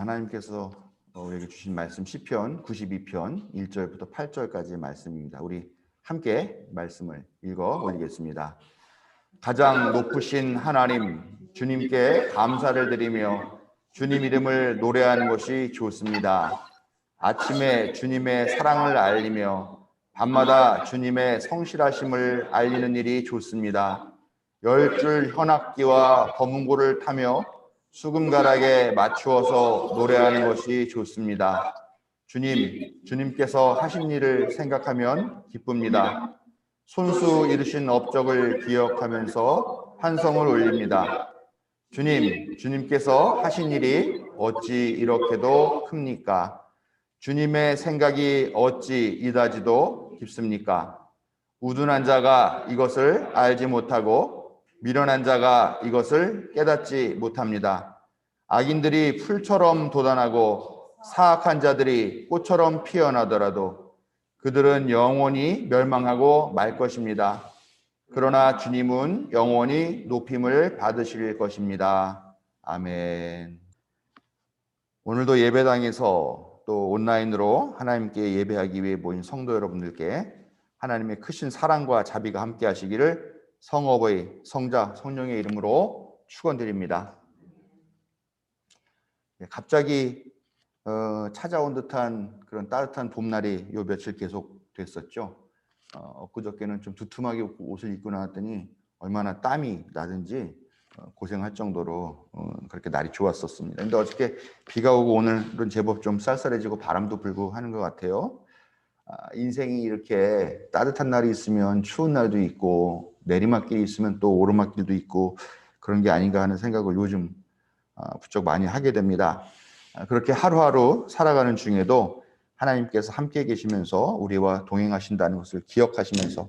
하나님께서 우리에게 주신 말씀 시편 92편 1절부터 8절까지의 말씀입니다. 우리 함께 말씀을 읽어 올리겠습니다. 가장 높으신 하나님, 주님께 감사를 드리며 주님 이름을 노래하는 것이 좋습니다. 아침에 주님의 사랑을 알리며 밤마다 주님의 성실하심을 알리는 일이 좋습니다. 10줄 현악기와 검은고를 타며 수금가락에 맞추어서 노래하는 것이 좋습니다. 주님께서 하신 일을 생각하면 기쁩니다. 손수 이루신 업적을 기억하면서 환성을 올립니다. 주님께서 하신 일이 어찌 이렇게도 큽니까? 주님의 생각이 어찌 이다지도 깊습니까? 우둔한 자가 이것을 알지 못하고 미련한 자가 이것을 깨닫지 못합니다. 악인들이 풀처럼 돋아나고 사악한 자들이 꽃처럼 피어나더라도 그들은 영원히 멸망하고 말 것입니다. 그러나 주님은 영원히 높임을 받으실 것입니다. 아멘. 오늘도 예배당에서 또 온라인으로 하나님께 예배하기 위해 모인 성도 여러분들께 하나님의 크신 사랑과 자비가 함께 하시기를 성어버이, 성자, 성령의 이름으로 축원드립니다. 갑자기 찾아온 듯한 그런 따뜻한 봄날이 요 며칠 계속 됐었죠. 엊그저께는 좀 두툼하게 옷을 입고 나왔더니 얼마나 땀이 나든지 고생할 정도로 그렇게 날이 좋았었습니다. 근데 어저께 비가 오고 오늘은 제법 좀 쌀쌀해지고 바람도 불고 하는 것 같아요. 인생이 이렇게 따뜻한 날이 있으면 추운 날도 있고 내리막길이 있으면 또 오르막길도 있고 그런 게 아닌가 하는 생각을 요즘 부쩍 많이 하게 됩니다. 그렇게 하루하루 살아가는 중에도 하나님께서 함께 계시면서 우리와 동행하신다는 것을 기억하시면서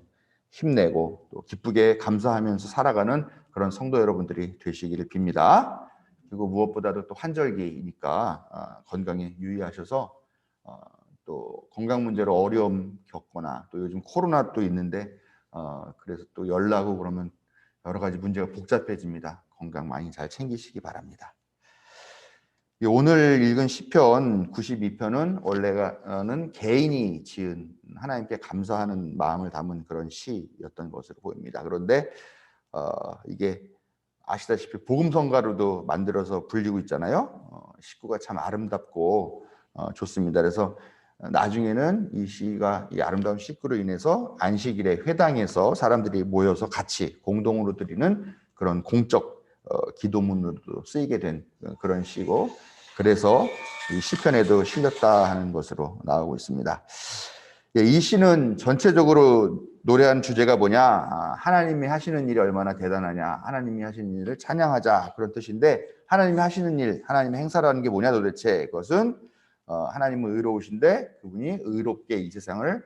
힘내고 또 기쁘게 감사하면서 살아가는 그런 성도 여러분들이 되시기를 빕니다. 그리고 무엇보다도 또 환절기니까 건강에 유의하셔서 또 건강 문제로 어려움 겪거나 또 요즘 코로나도 있는데 그래서 또 열나고 그러면 여러 가지 문제가 복잡해집니다. 건강 많이 잘 챙기시기 바랍니다. 오늘 읽은 시편 92편은 원래는 개인이 지은 하나님께 감사하는 마음을 담은 그런 시였던 것으로 보입니다. 그런데 이게 아시다시피 복음성가로도 만들어서 불리고 있잖아요. 식구가 참 아름답고 좋습니다. 그래서 나중에는 이 시가 이 아름다운 식구로 인해서 안식일에 회당에서 사람들이 모여서 같이 공동으로 드리는 그런 공적 기도문으로도 쓰이게 된 그런 시고, 그래서 이 시편에도 실렸다 하는 것으로 나오고 있습니다. 이 시는 전체적으로 노래한 주제가 뭐냐? 하나님이 하시는 일이 얼마나 대단하냐, 하나님이 하시는 일을 찬양하자, 그런 뜻인데, 하나님이 하시는 일, 하나님의 행사라는 게 뭐냐 도대체? 그것은 하나님은 의로우신데 그분이 의롭게 이 세상을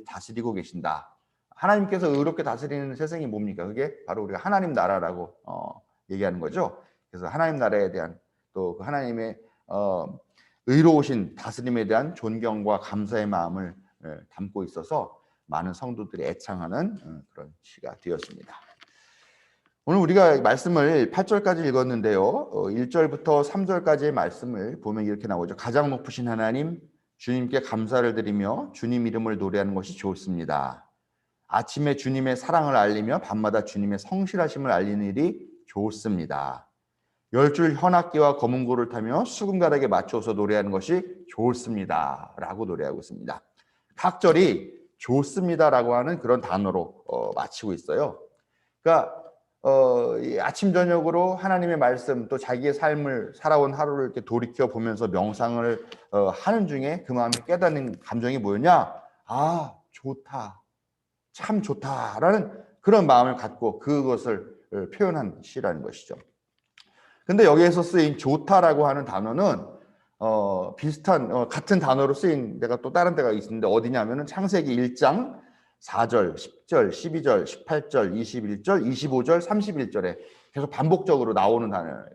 다스리고 계신다. 하나님께서 의롭게 다스리는 세상이 뭡니까? 그게 바로 우리가 하나님 나라라고 얘기하는 거죠. 그래서 하나님 나라에 대한 또 하나님의 의로우신 다스림에 대한 존경과 감사의 마음을 담고 있어서 많은 성도들이 애창하는 그런 시가 되었습니다. 오늘 우리가 말씀을 8절까지 읽었는데요. 1절부터 3절까지의 말씀을 보면 이렇게 나오죠. 가장 높으신 하나님, 주님께 감사를 드리며 주님 이름을 노래하는 것이 좋습니다. 아침에 주님의 사랑을 알리며 밤마다 주님의 성실하심을 알리는 일이 좋습니다. 10줄 현악기와 검은고를 타며 수금가락에 맞춰서 노래하는 것이 좋습니다. 라고 노래하고 있습니다. 각 절이 좋습니다라고 하는 그런 단어로 마치고 있어요. 그러니까 아침 저녁으로 하나님의 말씀 또 자기의 삶을 살아온 하루를 이렇게 돌이켜 보면서 명상을 하는 중에 그 마음에 깨닫는 감정이 뭐였냐? 아, 좋다, 참 좋다라는 그런 마음을 갖고 그것을 표현한 시라는 것이죠. 근데 여기에서 쓰인 좋다라고 하는 단어는 비슷한 같은 단어로 쓰인 데가 또 다른 데가 있는데 어디냐면은 창세기 1장 4절, 10절, 12절, 18절, 21절, 25절, 31절에 계속 반복적으로 나오는 단어예요.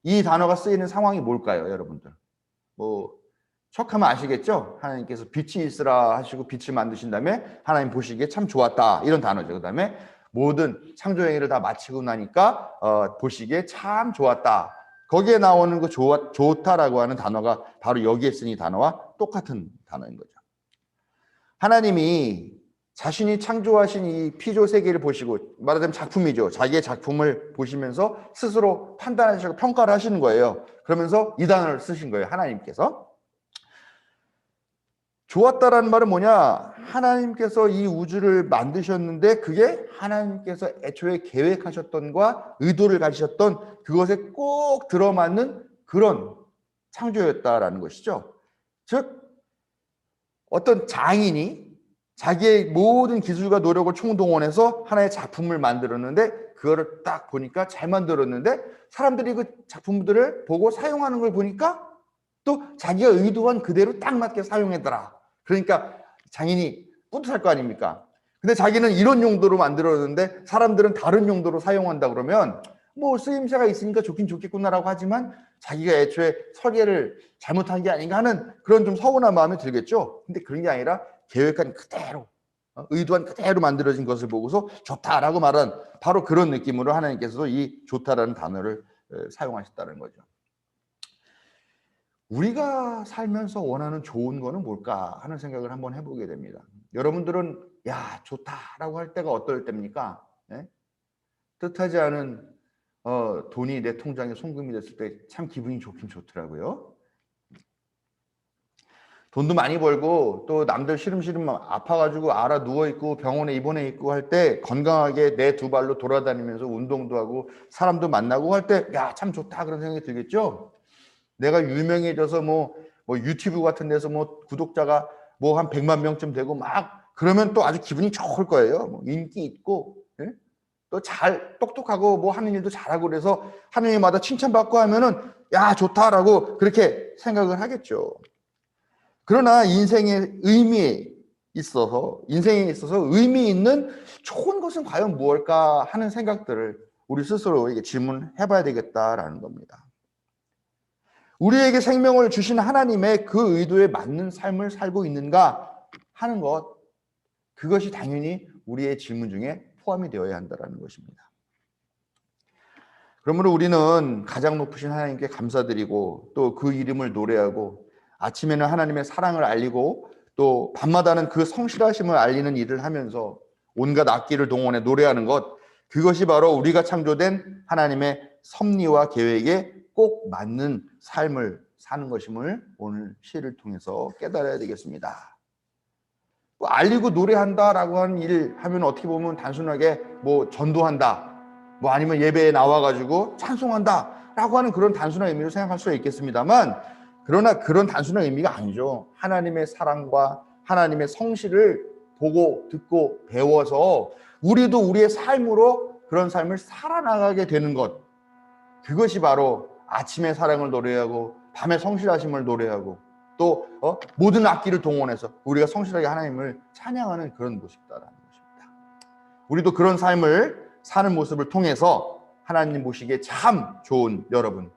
이 단어가 쓰이는 상황이 뭘까요, 여러분들? 뭐 척하면 아시겠죠? 하나님께서 빛이 있으라 하시고 빛을 만드신 다음에 하나님 보시기에 참 좋았다, 이런 단어죠. 그 다음에 모든 창조 행위를 다 마치고 나니까 보시기에 참 좋았다. 거기에 나오는 그 좋다라고 하는 단어가 바로 여기에 쓴 이 단어와 똑같은 단어인 거죠. 하나님이 자신이 창조하신 이 피조 세계를 보시고, 말하자면 작품이죠. 자기의 작품을 보시면서 스스로 판단하시고 평가를 하시는 거예요. 그러면서 이 단어를 쓰신 거예요. 하나님께서. 좋았다라는 말은 뭐냐? 하나님께서 이 우주를 만드셨는데 그게 하나님께서 애초에 계획하셨던과 의도를 가지셨던 그것에 꼭 들어맞는 그런 창조였다라는 것이죠. 즉 어떤 장인이 자기의 모든 기술과 노력을 총동원해서 하나의 작품을 만들었는데 그거를 딱 보니까 잘 만들었는데 사람들이 그 작품들을 보고 사용하는 걸 보니까 또 자기가 의도한 그대로 딱 맞게 사용했더라. 그러니까 장인이 뿌듯할 거 아닙니까? 근데 자기는 이런 용도로 만들었는데 사람들은 다른 용도로 사용한다 그러면 뭐 쓰임새가 있으니까 좋긴 좋겠구나라고 하지만 자기가 애초에 설계를 잘못한 게 아닌가 하는 그런 좀 서운한 마음이 들겠죠. 근데 그런 게 아니라 계획한 그대로 의도한 그대로 만들어진 것을 보고서 좋다라고 말한 바로 그런 느낌으로 하나님께서도 이 좋다라는 단어를 사용하셨다는 거죠. 우리가 살면서 원하는 좋은 거는 뭘까 하는 생각을 한번 해보게 됩니다. 여러분들은 야 좋다라고 할 때가 어떨 때입니까? 네? 뜻하지 않은 돈이 내 통장에 송금이 됐을 때 참 기분이 좋긴 좋더라고요. 돈도 많이 벌고 또 남들 시름시름 아파가지고 알아 누워있고 병원에 입원해 있고 할 때 건강하게 내 두 발로 돌아다니면서 운동도 하고 사람도 만나고 할 때 야 참 좋다 그런 생각이 들겠죠. 내가 유명해져서 뭐 유튜브 같은 데서 뭐 구독자가 뭐 한 100만 명쯤 되고 막 그러면 또 아주 기분이 좋을 거예요. 뭐 인기 있고 예? 또 잘 똑똑하고 뭐 하는 일도 잘하고 그래서 하는 일마다 칭찬받고 하면은 야 좋다라고 그렇게 생각을 하겠죠. 그러나 인생에 있어서 의미 있는 좋은 것은 과연 무엇일까 하는 생각들을 우리 스스로에게 질문해 봐야 되겠다라는 겁니다. 우리에게 생명을 주신 하나님의 그 의도에 맞는 삶을 살고 있는가 하는 것, 그것이 당연히 우리의 질문 중에 포함이 되어야 한다는 것입니다. 그러므로 우리는 가장 높으신 하나님께 감사드리고 또 그 이름을 노래하고 아침에는 하나님의 사랑을 알리고 또 밤마다는 그 성실하심을 알리는 일을 하면서 온갖 악기를 동원해 노래하는 것, 그것이 바로 우리가 창조된 하나님의 섭리와 계획에 꼭 맞는 삶을 사는 것임을 오늘 시를 통해서 깨달아야 되겠습니다. 뭐 알리고 노래한다라고 하는 일 하면 어떻게 보면 단순하게 뭐 전도한다, 뭐 아니면 예배에 나와가지고 찬송한다라고 하는 그런 단순한 의미로 생각할 수가 있겠습니다만, 그러나 그런 단순한 의미가 아니죠. 하나님의 사랑과 하나님의 성실을 보고 듣고 배워서 우리도 우리의 삶으로 그런 삶을 살아나가게 되는 것, 그것이 바로 아침에 사랑을 노래하고 밤에 성실하심을 노래하고 또 모든 악기를 동원해서 우리가 성실하게 하나님을 찬양하는 그런 모습이다라는 것입니다. 우리도 그런 삶을 사는 모습을 통해서 하나님 보시기에 참 좋은 여러분,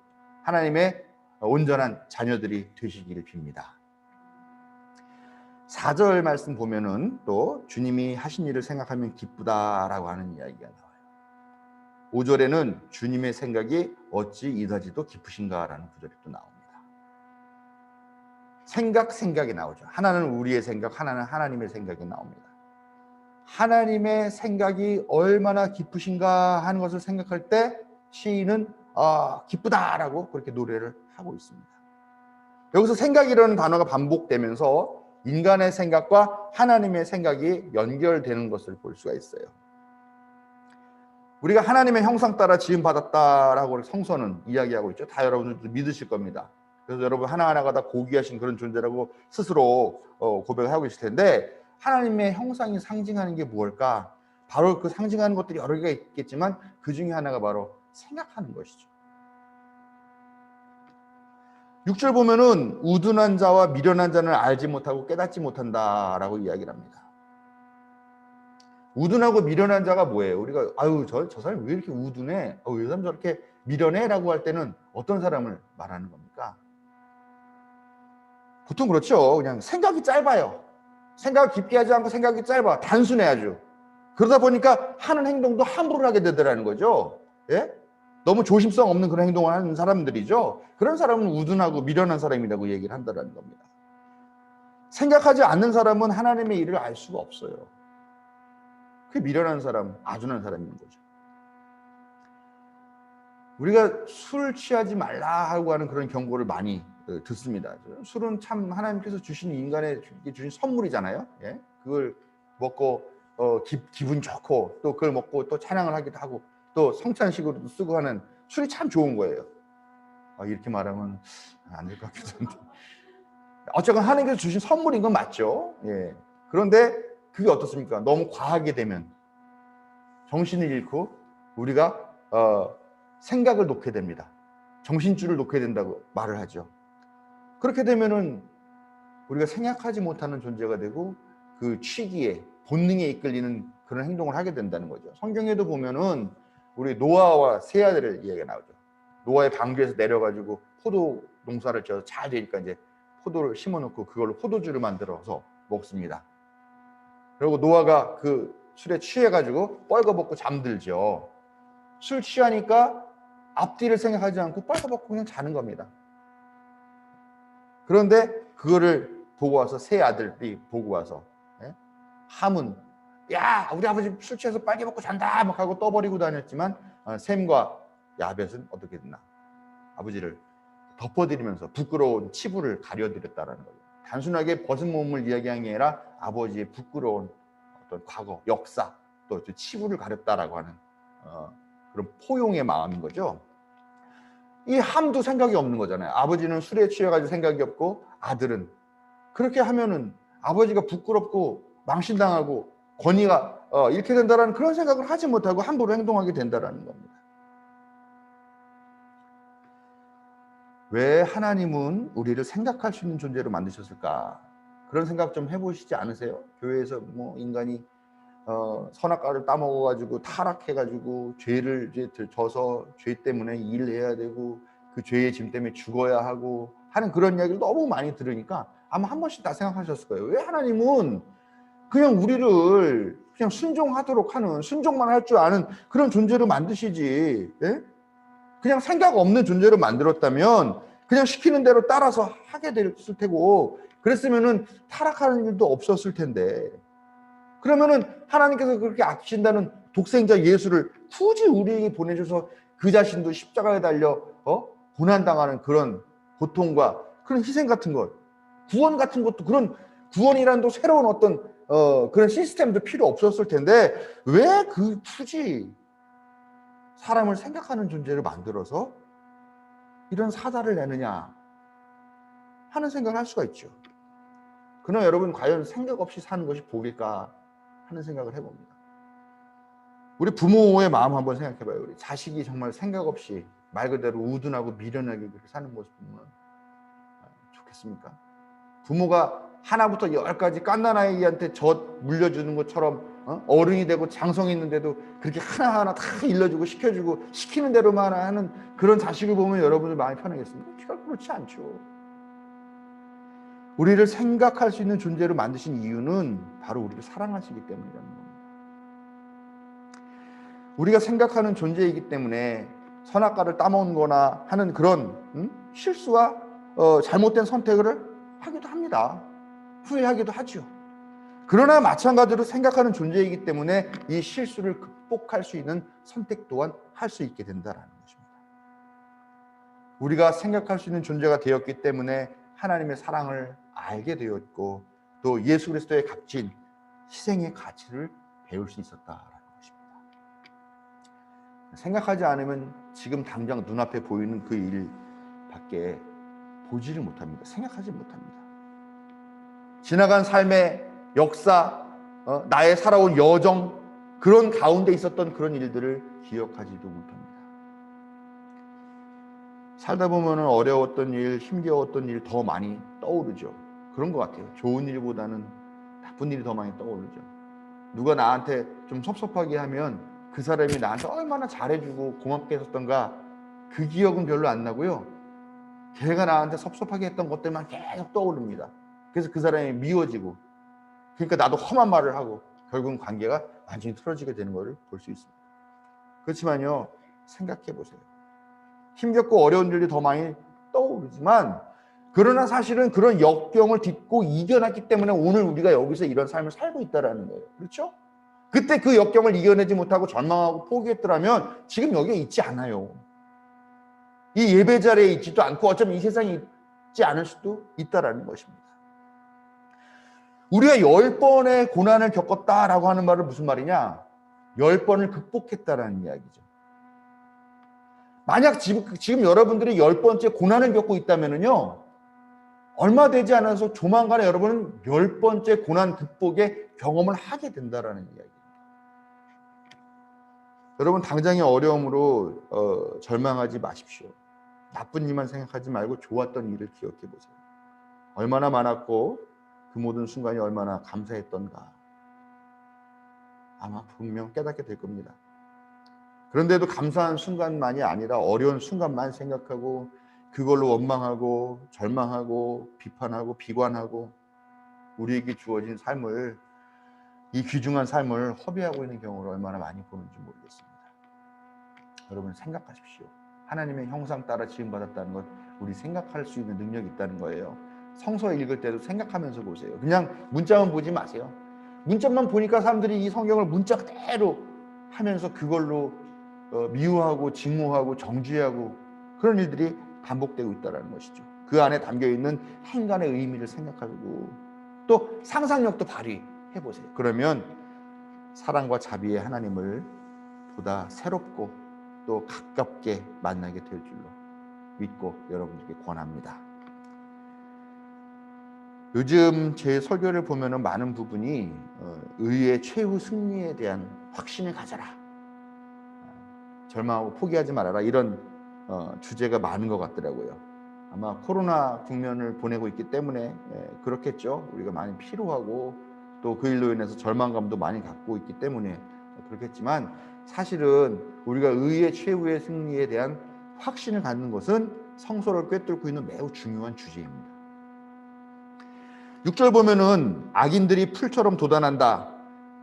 하나님의 온전한 자녀들이 되시기를 빕니다. 4절 말씀 보면은 또 주님이 하신 일을 생각하면 기쁘다라고 하는 이야기가 나와요. 5절에는 주님의 생각이 어찌 이다지도 깊으신가라는 구절이 또 나옵니다. 생각이 나오죠. 하나는 우리의 생각, 하나는 하나님의 생각이 나옵니다. 하나님의 생각이 얼마나 깊으신가 하는 것을 생각할 때 시인은 기쁘다라고 그렇게 노래를 하고 있습니다. 여기서 생각이라는 단어가 반복되면서 인간의 생각과 하나님의 생각이 연결되는 것을 볼 수가 있어요. 우리가 하나님의 형상 따라 지음받았다라고 성서는 이야기하고 있죠. 다 여러분들도 믿으실 겁니다. 그래서 여러분 하나하나가 다 고귀하신 그런 존재라고 스스로 고백을 하고 계실 텐데, 하나님의 형상이 상징하는 게 무엇일까? 바로 그 상징하는 것들이 여러 개가 있겠지만 그 중에 하나가 바로 생각하는 것이죠. 6절 보면은 우둔한 자와 미련한 자는 알지 못하고 깨닫지 못한다라고 이야기를 합니다. 우둔하고 미련한 자가 뭐예요? 우리가 저 사람이 왜 이렇게 우둔해? 이 사람 저렇게 미련해? 라고 할 때는 어떤 사람을 말하는 겁니까? 보통 그렇죠. 그냥 생각이 짧아요. 생각 깊게 하지 않고 생각이 짧아. 단순해 아주. 그러다 보니까 하는 행동도 함부로 하게 되더라는 거죠. 예? 너무 조심성 없는 그런 행동을 하는 사람들이죠. 그런 사람은 우둔하고 미련한 사람이라고 얘기를 한다는 겁니다. 생각하지 않는 사람은 하나님의 일을 알 수가 없어요. 그게 미련한 사람, 아둔한 사람인 거죠. 우리가 술 취하지 말라 하고 하는 그런 경고를 많이 듣습니다. 술은 참 하나님께서 주신 인간에게 주신 선물이잖아요. 예? 그걸 먹고 기분 좋고 또 그걸 먹고 또 찬양을 하기도 하고 또 성찬식으로도 쓰고 하는 술이 참 좋은 거예요. 이렇게 말하면 안 될 것 같기도 한데 어쨌건 하나님께서 주신 선물인 건 맞죠. 예. 그런데 그게 어떻습니까? 너무 과하게 되면 정신을 잃고 우리가 생각을 놓게 됩니다. 정신줄을 놓게 된다고 말을 하죠. 그렇게 되면은 우리가 생각하지 못하는 존재가 되고 그 취기에 본능에 이끌리는 그런 행동을 하게 된다는 거죠. 성경에도 보면은 우리 노아와 세 아들의 이야기가 나오죠. 노아의 방주에서 내려가지고 포도 농사를 지어서 잘 되니까 이제 포도를 심어놓고 그걸로 포도주를 만들어서 먹습니다. 그리고 노아가 그 술에 취해가지고 뻘거벗고 잠들죠. 술 취하니까 앞뒤를 생각하지 않고 뻘거벗고 그냥 자는 겁니다. 그런데 그거를 보고 와서 세 아들이 보고 와서 함은 야 우리 아버지 술 취해서 빨개 벗고 잔다 막 하고 떠버리고 다녔지만 셈과 야벳은 어떻게 됐나 아버지를 덮어드리면서 부끄러운 치부를 가려드렸다라는 거예요. 단순하게 벗은 몸을 이야기한 게 아니라 아버지의 부끄러운 어떤 과거 역사 또 치부를 가렸다라고 하는 그런 포용의 마음인 거죠. 이 함도 생각이 없는 거잖아요. 아버지는 술에 취해가지고 생각이 없고 아들은 그렇게 하면은 아버지가 부끄럽고 망신당하고 권위가 잃게 된다라는 그런 생각을 하지 못하고 함부로 행동하게 된다라는 겁니다. 왜 하나님은 우리를 생각할 수 있는 존재로 만드셨을까? 그런 생각 좀 해보시지 않으세요? 교회에서 뭐 인간이 선악과를 따먹어가지고 타락해가지고 죄를 이제 져서 죄 때문에 일해야 되고 그 죄의 짐 때문에 죽어야 하고 하는 그런 이야기를 너무 많이 들으니까 아마 한 번씩 다 생각하셨을 거예요. 왜 하나님은 그냥 우리를 그냥 순종하도록 하는 순종만 할 줄 아는 그런 존재로 만드시지 예? 그냥 생각 없는 존재로 만들었다면 그냥 시키는 대로 따라서 하게 됐을 테고 그랬으면은 타락하는 일도 없었을 텐데 그러면은 하나님께서 그렇게 아끼신다는 독생자 예수를 굳이 우리에게 보내셔서 그 자신도 십자가에 달려 고난당하는 그런 고통과 그런 희생 같은 것 구원 같은 것도 그런 구원이라는 또 새로운 어떤 그런 시스템도 필요 없었을 텐데 왜 그 굳이 사람을 생각하는 존재를 만들어서 이런 사다를 내느냐 하는 생각을 할 수가 있죠. 그러나 여러분 과연 생각 없이 사는 것이 복일까 하는 생각을 해봅니다. 우리 부모의 마음 한번 생각해봐요. 우리 자식이 정말 생각 없이 말 그대로 우둔하고 미련하게 그렇게 사는 모습 보면 좋겠습니까? 부모가 하나부터 열까지 갓난아이한테 젖 물려주는 것처럼 어른이 되고 장성이 있는데도 그렇게 하나하나 다 일러주고 시켜주고 시키는 대로만 하는 그런 자식을 보면 여러분들 마음이 편하겠습니까? 결코 그렇지 않죠. 우리를 생각할 수 있는 존재로 만드신 이유는 바로 우리를 사랑하시기 때문이라는 겁니다. 우리가 생각하는 존재이기 때문에 선악과를 따먹는 거나 하는 그런 실수와 잘못된 선택을 하기도 합니다. 후회하기도 하죠. 그러나 마찬가지로 생각하는 존재이기 때문에 이 실수를 극복할 수 있는 선택 또한 할 수 있게 된다는 것입니다. 우리가 생각할 수 있는 존재가 되었기 때문에 하나님의 사랑을 알게 되었고 또 예수 그리스도의 값진 희생의 가치를 배울 수 있었다라는 것입니다. 생각하지 않으면 지금 당장 눈앞에 보이는 그 일밖에 보지를 못합니다. 생각하지 못합니다. 지나간 삶의 역사, 나의 살아온 여정 그런 가운데 있었던 그런 일들을 기억하지도 못합니다. 살다 보면 어려웠던 일, 힘겨웠던 일 더 많이 떠오르죠. 그런 것 같아요. 좋은 일보다는 나쁜 일이 더 많이 떠오르죠. 누가 나한테 좀 섭섭하게 하면 그 사람이 나한테 얼마나 잘해주고 고맙게 했었던가 그 기억은 별로 안 나고요. 걔가 나한테 섭섭하게 했던 것들만 계속 떠오릅니다. 그래서 그 사람이 미워지고 그러니까 나도 험한 말을 하고 결국은 관계가 완전히 틀어지게 되는 것을 볼 수 있습니다. 그렇지만요. 생각해 보세요. 힘겹고 어려운 일이 더 많이 떠오르지만 그러나 사실은 그런 역경을 딛고 이겨냈기 때문에 오늘 우리가 여기서 이런 삶을 살고 있다는 거예요. 그렇죠? 그때 그 역경을 이겨내지 못하고 절망하고 포기했더라면 지금 여기에 있지 않아요. 이 예배 자리에 있지도 않고 어쩌면 이 세상에 있지 않을 수도 있다는 것입니다. 우리가 10번의 고난을 겪었다라고 하는 말은 무슨 말이냐? 10번을 극복했다라는 이야기죠. 만약 지금 여러분들이 10번째 고난을 겪고 있다면요, 얼마 되지 않아서 조만간에 여러분은 10번째 고난 극복의 경험을 하게 된다라는 이야기입니다. 여러분 당장의 어려움으로 절망하지 마십시오. 나쁜 일만 생각하지 말고 좋았던 일을 기억해 보세요. 얼마나 많았고 그 모든 순간이 얼마나 감사했던가 아마 분명 깨닫게 될 겁니다. 그런데도 감사한 순간만이 아니라 어려운 순간만 생각하고 그걸로 원망하고 절망하고 비판하고 비관하고 우리에게 주어진 삶을, 이 귀중한 삶을 허비하고 있는 경우를 얼마나 많이 보는지 모르겠습니다. 여러분 생각하십시오. 하나님의 형상 따라 지음받았다는 것, 우리 생각할 수 있는 능력이 있다는 거예요. 성서 읽을 때도 생각하면서 보세요. 그냥 문자만 보지 마세요. 문자만 보니까 사람들이 이 성경을 문자 그대로 하면서 그걸로 미워하고 증오하고 정죄하고 그런 일들이 반복되고 있다는 것이죠. 그 안에 담겨있는 행간의 의미를 생각하고 또 상상력도 발휘해 보세요. 그러면 사랑과 자비의 하나님을 보다 새롭고 또 가깝게 만나게 될 줄로 믿고 여러분들께 권합니다. 요즘 제 설교를 보면 많은 부분이 의의 최후 승리에 대한 확신을 가져라, 절망하고 포기하지 말아라, 이런 주제가 많은 것 같더라고요. 아마 코로나 국면을 보내고 있기 때문에 그렇겠죠. 우리가 많이 피로하고 또 그 일로 인해서 절망감도 많이 갖고 있기 때문에 그렇겠지만 사실은 우리가 의의 최후의 승리에 대한 확신을 갖는 것은 성서를 꿰뚫고 있는 매우 중요한 주제입니다. 6절 보면은 악인들이 풀처럼 돋아난다,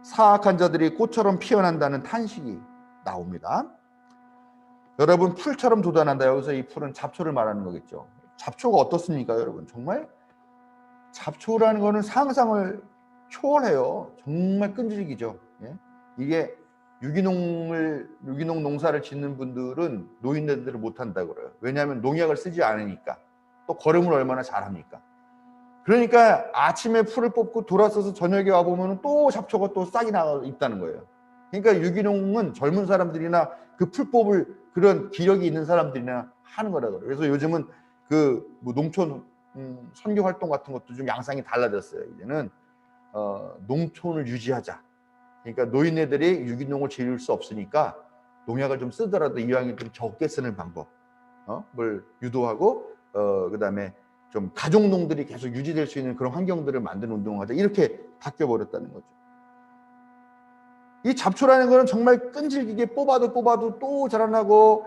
사악한 자들이 꽃처럼 피어난다는 탄식이 나옵니다. 여러분 풀처럼 돋아난다, 여기서 이 풀은 잡초를 말하는 거겠죠. 잡초가 어떻습니까 여러분? 정말 잡초라는 거는 상상을 초월해요. 정말 끈질기죠. 예? 이게 유기농 농사를 짓는 분들은 노인네들을 못한다고 그래요. 왜냐하면 농약을 쓰지 않으니까. 또 거름을 얼마나 잘합니까? 그러니까 아침에 풀을 뽑고 돌아서서 저녁에 와보면 또 잡초가 또 싹이 나 있다는 거예요. 그러니까 유기농은 젊은 사람들이나 그 풀 뽑을 그런 기력이 있는 사람들이나 하는 거라고 그래요. 그래서 요즘은 그 뭐 농촌 선교 활동 같은 것도 좀 양상이 달라졌어요. 이제는 농촌을 유지하자. 그러니까 노인네들이 유기농을 지을 수 없으니까 농약을 좀 쓰더라도 이왕에 좀 적게 쓰는 방법을 유도하고 그다음에 좀 가족농들이 계속 유지될 수 있는 그런 환경들을 만드는 운동을 하자, 이렇게 바뀌어 버렸다는 거죠. 이 잡초라는 거는 정말 끈질기게 뽑아도 또 자라나고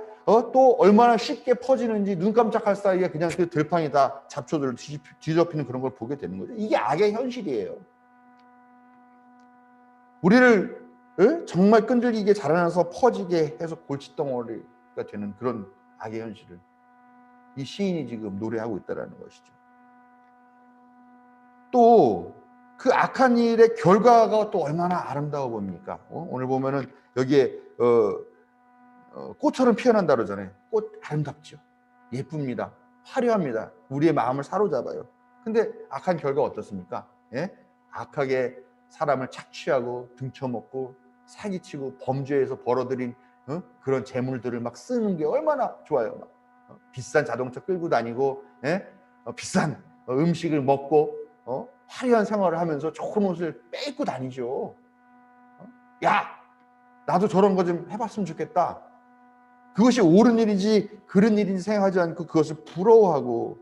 또 얼마나 쉽게 퍼지는지 눈 깜짝할 사이에 그냥 그 들판이 다 잡초들을 뒤덮이는 그런 걸 보게 되는 거죠. 이게 악의 현실이에요. 우리를 정말 끈질기게 자라나서 퍼지게 해서 골칫덩어리가 되는 그런 악의 현실을 이 시인이 지금 노래하고 있다는 것이죠. 또 그 악한 일의 결과가 또 얼마나 아름다워 보입니까? 오늘 보면은 여기에 꽃처럼 피어난다 그러잖아요. 꽃 아름답죠. 예쁩니다. 화려합니다. 우리의 마음을 사로잡아요. 근데 악한 결과 어떻습니까? 예? 악하게 사람을 착취하고 등쳐먹고 사기치고 범죄에서 벌어들인 그런 재물들을 막 쓰는 게 얼마나 좋아요. 막, 비싼 자동차 끌고 다니고 비싼 음식을 먹고 화려한 생활을 하면서 좋은 옷을 빼입고 다니죠. 야, 나도 저런 거 좀 해봤으면 좋겠다. 그것이 옳은 일인지 그른 일인지 생각하지 않고 그것을 부러워하고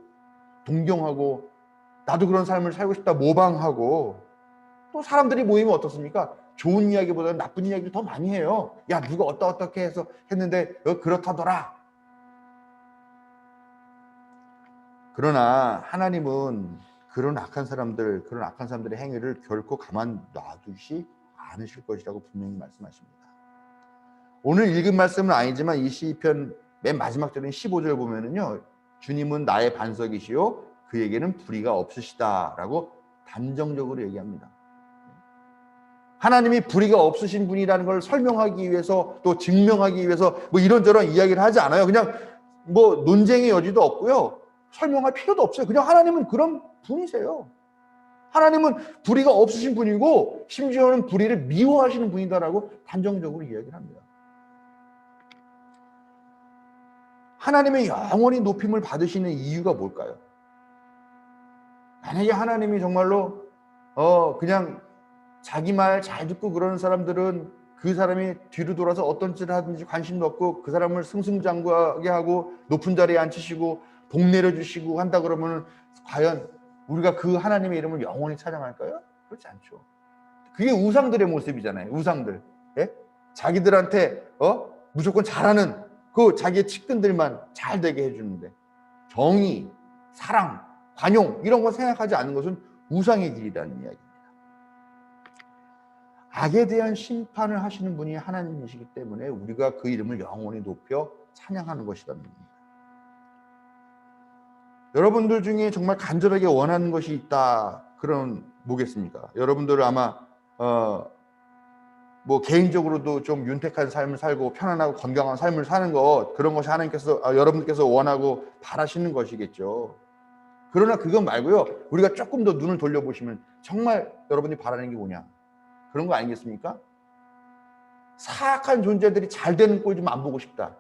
동경하고 나도 그런 삶을 살고 싶다 모방하고, 또 사람들이 모이면 어떻습니까? 좋은 이야기보다는 나쁜 이야기를 더 많이 해요. 야, 누가 어떻게 해서 했는데 그렇다더라. 그러나 하나님은 그런 악한 사람들의 행위를 결코 가만 놔두시 않으실 것이라고 분명히 말씀하십니다. 오늘 읽은 말씀은 아니지만 이 시편 맨 마지막 절인 15절 보면은요, 주님은 나의 반석이시요 그에게는 불의가 없으시다라고 단정적으로 얘기합니다. 하나님이 불의가 없으신 분이라는 걸 설명하기 위해서 또 증명하기 위해서 뭐 이런저런 이야기를 하지 않아요. 그냥 뭐 논쟁의 여지도 없고요. 설명할 필요도 없어요. 그냥 하나님은 그런 분이세요. 하나님은 불의가 없으신 분이고 심지어는 불의를 미워하시는 분이다라고 단정적으로 이야기를 합니다. 하나님의 영원히 높임을 받으시는 이유가 뭘까요? 만약에 하나님이 정말로 그냥 자기 말 잘 듣고 그러는 사람들은 그 사람이 뒤로 돌아서 어떤 짓을 하든지 관심도 없고 그 사람을 승승장구하게 하고 높은 자리에 앉히시고 복 내려주시고 한다 그러면 과연 우리가 그 하나님의 이름을 영원히 찬양할까요? 그렇지 않죠. 그게 우상들의 모습이잖아요. 우상들. 예? 자기들한테 무조건 잘하는 그 자기의 측근들만 잘 되게 해주는데 정의, 사랑, 관용 이런 거 생각하지 않는 것은 우상의 길이라는 이야기입니다. 악에 대한 심판을 하시는 분이 하나님이시기 때문에 우리가 그 이름을 영원히 높여 찬양하는 것이라는 겁니다. 여러분들 중에 정말 간절하게 원하는 것이 있다 그런 뭐겠습니까? 여러분들은 아마 뭐 개인적으로도 좀 윤택한 삶을 살고 편안하고 건강한 삶을 사는 것 그런 것이 하나님께서 여러분께서 원하고 바라시는 것이겠죠. 그러나 그것 말고요, 우리가 조금 더 눈을 돌려보시면 정말 여러분이 바라는 게 뭐냐? 그런 거 아니겠습니까? 사악한 존재들이 잘 되는 꼴 좀 안 보고 싶다.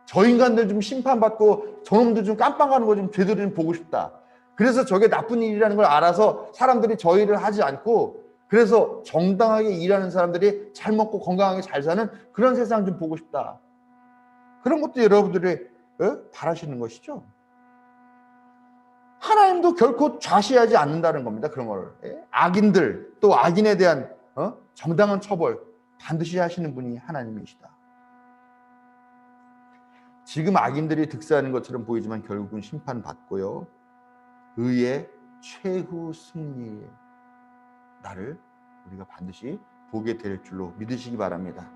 저 인간들 좀 심판받고 저놈들 좀 깜빵가는 거 좀 제대로 좀 보고 싶다. 그래서 저게 나쁜 일이라는 걸 알아서 사람들이 저 일을 하지 않고 그래서 정당하게 일하는 사람들이 잘 먹고 건강하게 잘 사는 그런 세상 좀 보고 싶다. 그런 것도 여러분들이 바라시는 것이죠. 하나님도 결코 좌시하지 않는다는 겁니다. 그런 걸. 악인들 또 악인에 대한 정당한 처벌 반드시 하시는 분이 하나님이시다. 지금 악인들이 득세하는 것처럼 보이지만 결국은 심판받고요. 의의 최후 승리의 날을 우리가 반드시 보게 될 줄로 믿으시기 바랍니다.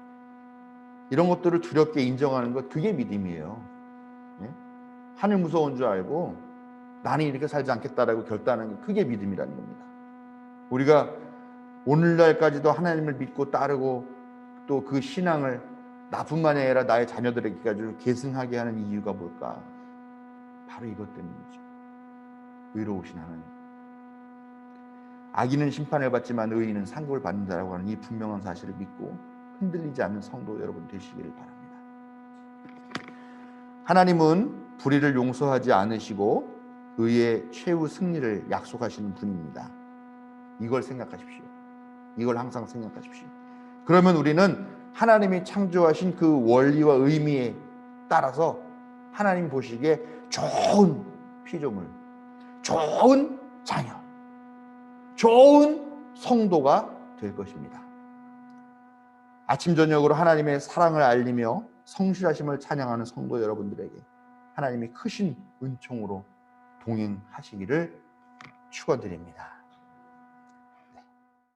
이런 것들을 두렵게 인정하는 것 그게 믿음이에요. 하늘 무서운 줄 알고 나는 이렇게 살지 않겠다라고 결단하는 게 그게 믿음이라는 겁니다. 우리가 오늘날까지도 하나님을 믿고 따르고 또 그 신앙을 나뿐만이 아니라 나의 자녀들에게까지 계승하게 하는 이유가 뭘까? 바로 이것 때문이죠. 의로우신 하나님. 악인은 심판을 받지만 의인은 상급을 받는다라고 하는 이 분명한 사실을 믿고 흔들리지 않는 성도 여러분 되시기를 바랍니다. 하나님은 불의를 용서하지 않으시고 의의 최후 승리를 약속하시는 분입니다. 이걸 생각하십시오. 이걸 항상 생각하십시오. 그러면 우리는 하나님이 창조하신 그 원리와 의미에 따라서 하나님 보시기에 좋은 피조물, 좋은 자녀, 좋은 성도가 될 것입니다. 아침 저녁으로 하나님의 사랑을 알리며 성실하심을 찬양하는 성도 여러분들에게 하나님이 크신 은총으로 동행하시기를 축원드립니다.